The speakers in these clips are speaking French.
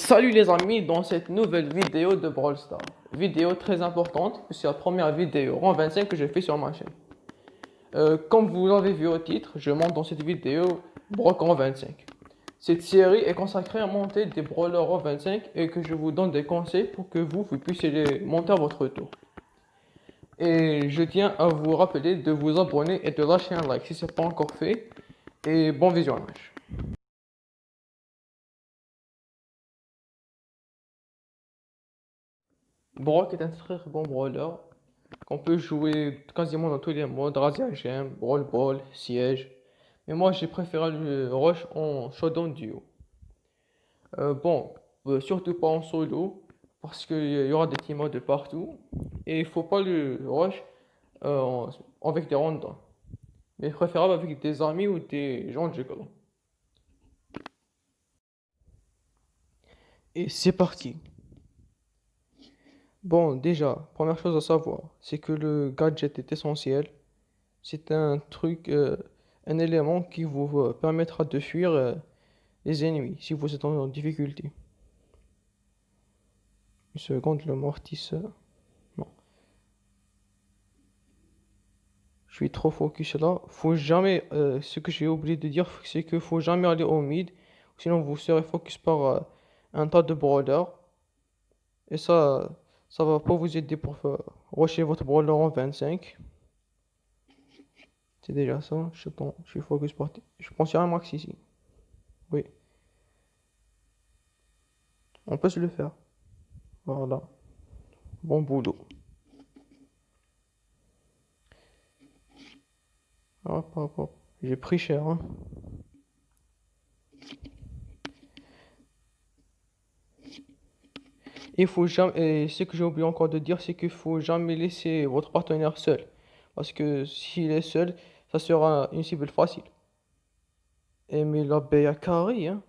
Salut les amis, dans cette nouvelle vidéo de Brawl Stars. Vidéo très importante, c'est la première vidéo rang 25 que j'ai fait sur ma chaîne. Comme vous l'avez vu au titre, je monte dans cette vidéo Brock rang 25. Cette série est consacrée à monter des brawlers rang 25 et que je vous donne des conseils pour que vous puissiez les monter à votre tour. Et je tiens à vous rappeler de vous abonner et de lâcher un like si ce n'est pas encore fait. Et bon visionnage. Brock est un très bon brawler qu'on peut jouer quasiment dans tous les modes, Razzia Gem, Brawl Ball, Siège. Mais moi j'ai préféré le Rush en Showdown Duo. Bon, surtout pas en solo, parce qu'il y aura des teammates de partout. Et il faut pas le Rush avec des randoms. Mais préférable avec des amis ou des gens de jeu. Et c'est parti. Bon, déjà, première chose à savoir, c'est que le gadget est essentiel. C'est un truc, un élément qui vous permettra de fuir les ennemis si vous êtes en difficulté. Une seconde, le mortis. Non, je suis trop focus là. Faut jamais. Ce que j'ai oublié de dire, c'est qu'il faut jamais aller au mid, sinon vous serez focus par un tas de brawlers. Et ça va pas vous aider pour rusher votre brawler en 25. C'est déjà ça. Je suis focus par. Je pense qu'il y a un max ici. Oui, on peut se le faire. Voilà. Bon boulot. Hop, hop, hop. J'ai pris cher, hein. Il faut jamais, et ce que j'ai oublié encore de dire, c'est qu'il faut jamais laisser votre partenaire seul. Parce que s'il est seul, ça sera une cible facile. Et mais la baie à carré, hein.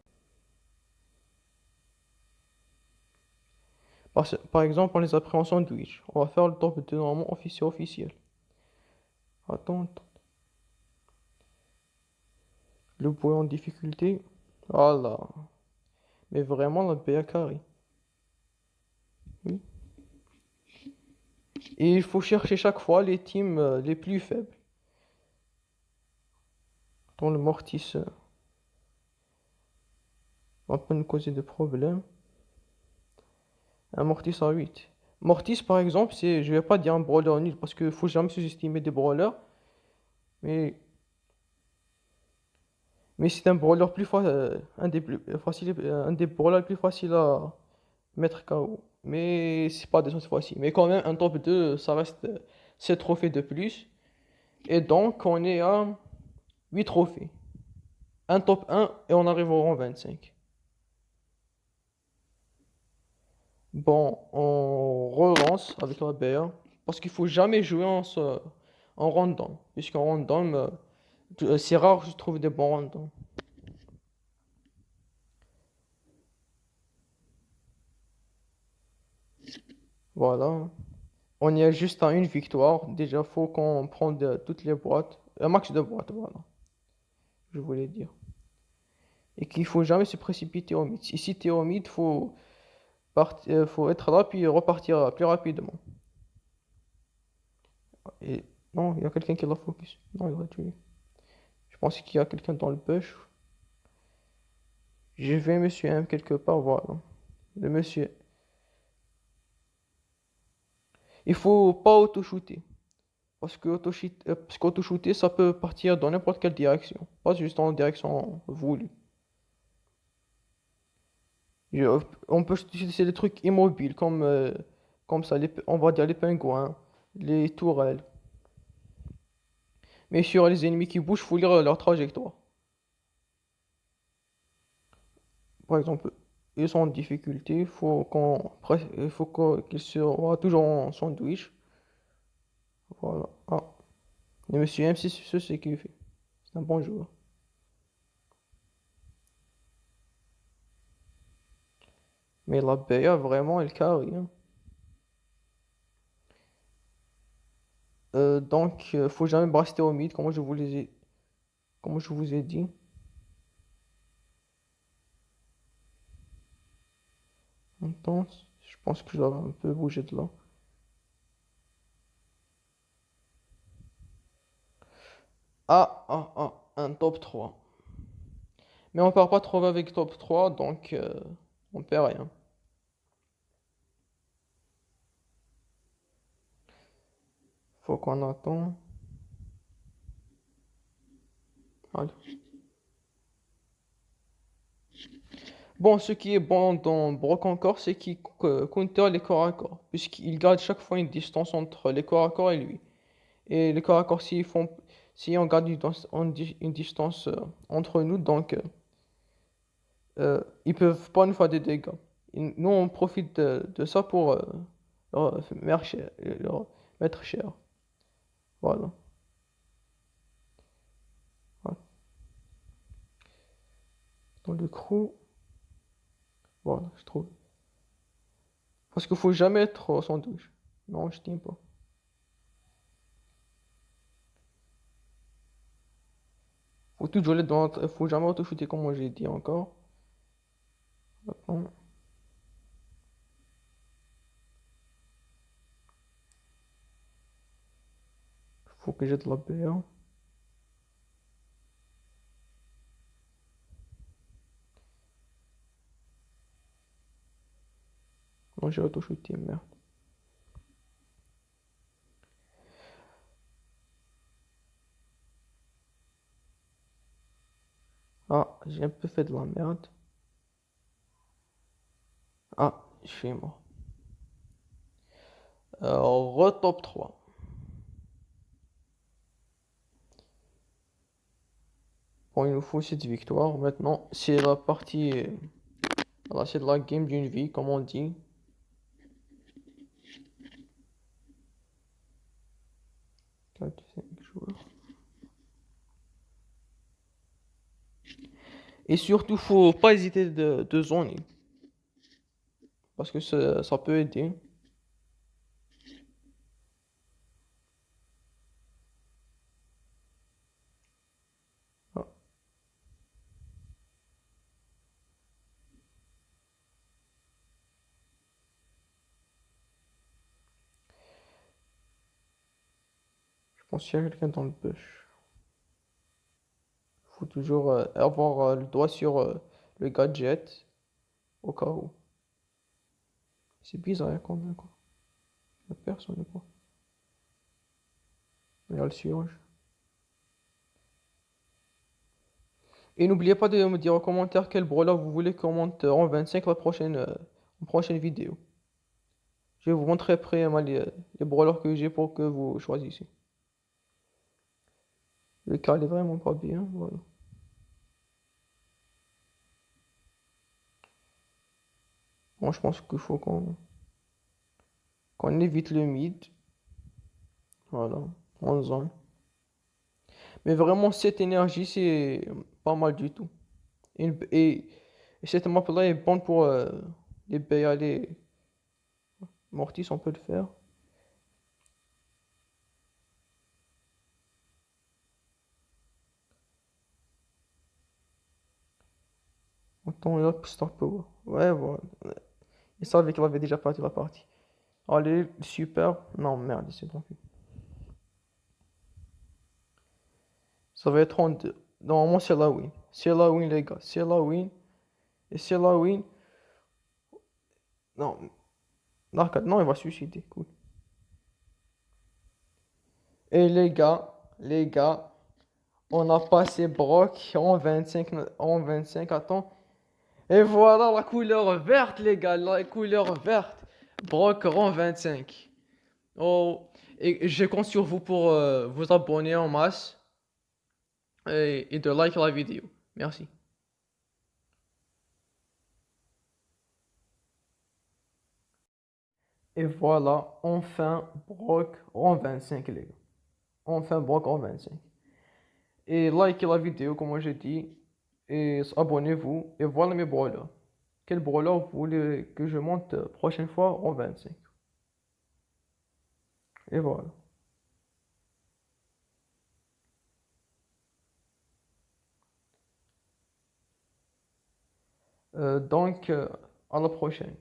Par exemple, on les a pris en sandwich. On va faire le top de normalement officiel. Attends, attends. Le bout est en difficulté. Voilà. Mais vraiment la baie à carré. Oui. Et il faut chercher chaque fois les teams les plus faibles. Dont le Mortis va pas nous causer de problèmes. Un Mortis à 8. Mortis, par exemple, je vais pas dire un brawler nul parce qu'il faut jamais sous-estimer des brawlers. Mais, mais c'est un brawler un des plus faciles, un des brawlers plus faciles à mettre KO. Mais c'est pas de cette fois-ci. Mais quand même, un top 2 ça reste 7 trophées de plus. Et donc, on est à 8 trophées. Un top 1 et on arrive au rang 25. Bon, on relance avec la BA parce qu'il faut jamais jouer en random. Puisqu'en random, c'est rare que je trouve des bons randoms. Voilà. On y est juste à une victoire. Déjà, faut qu'on prenne toutes les boîtes. Un max de boîtes, voilà. Je voulais dire. Et qu'il faut jamais se précipiter au mid. Si tu es au mid, faut être là puis repartir plus rapidement. Et non, il y a quelqu'un qui l'a focus. Non, il l'a tué. Je pense qu'il y a quelqu'un dans le bush. Je vais monsieur M quelque part, voilà. Le monsieur. Il faut pas auto-shooter. Parce qu'auto-shooter, ça peut partir dans n'importe quelle direction. Pas juste en direction voulue. On peut utiliser des trucs immobiles comme ça, on va dire les pingouins, les tourelles. Mais sur les ennemis qui bougent, il faut lire leur trajectoire. Par exemple, ils sont en difficulté, il faut qu'ils soient toujours en sandwich. Voilà. Ah, et Monsieur M, c'est ce qu'il fait. C'est un bon joueur. Mais la BA, vraiment, elle carry, hein. Donc, faut jamais braster au mid, comme je vous ai dit. Attends, je pense que je dois un peu bouger de là. Un top 3. Mais on part pas trop avec top 3, donc on perd rien. Faut qu'on attend. Allez. Bon, ce qui est bon dans Brock encore, c'est qu'il counter les corps à corps, puisqu'il garde chaque fois une distance entre les corps à corps et lui. Et les corps à corps, si on garde une distance entre nous, donc ils peuvent pas nous faire des dégâts. Nous, on profite de ça pour leur mettre cher. Voilà. Voilà. Dans le crew, voilà, je trouve. Parce qu'il faut jamais être au sandwich. Non, je tiens pas. Faut jamais auto-shooter comme moi j'ai dit encore. Attends. Faut que j'ai de la BA. Non, j'ai auto-shooté, merde. Ah, j'ai un peu fait de la merde. Ah, je suis mort. Top 3. Bon, il nous faut cette victoire. Maintenant, c'est la partie. Voilà, c'est de la game d'une vie, comme on dit. 4, 5 joueurs. Et surtout, faut pas hésiter de zoner. Parce que ça peut aider. Ah, je pense qu'il y a quelqu'un dans le bush. Faut toujours avoir le doigt sur le gadget au cas où. C'est bizarre quand même, quoi. Il y a personne, quoi. Il y a le siège. Et n'oubliez pas de me dire en commentaire quel brawler vous voulez qu'on monte en 25 en prochaine vidéo. Je vais vous montrer après les brawlers que j'ai pour que vous choisissiez. Le cal est vraiment pas bien, voilà. Bon, je pense qu'il faut qu'on évite le mid. Voilà, en zone. Mais vraiment, cette énergie, c'est pas mal du tout. Et cette map-là est bonne pour les BA, les Mortis, on peut le faire. Autant là, Star Power. Ouais, voilà. Il savait qu'il avait déjà parti la partie. Allez, super. Non, merde, c'est bon. Ça va être en deux. Normalement, c'est la win. C'est la win, les gars. C'est la win. Et c'est la win. Non, non, il va se suicider. Cool. Et les gars, on a passé Brock en 25, attends. Et voilà la couleur verte, les gars, la couleur verte. Brock en 25. Oh, et je compte sur vous pour vous abonner en masse et de liker la vidéo. Merci. Et voilà, enfin Brock en 25, les gars. Enfin Brock en 25. Et likez la vidéo, comme j'ai dit. Et abonnez-vous. Et voilà mes brawlers. Quel brawler vous voulez que je monte prochaine fois en 25? Et voilà. Donc, à la prochaine.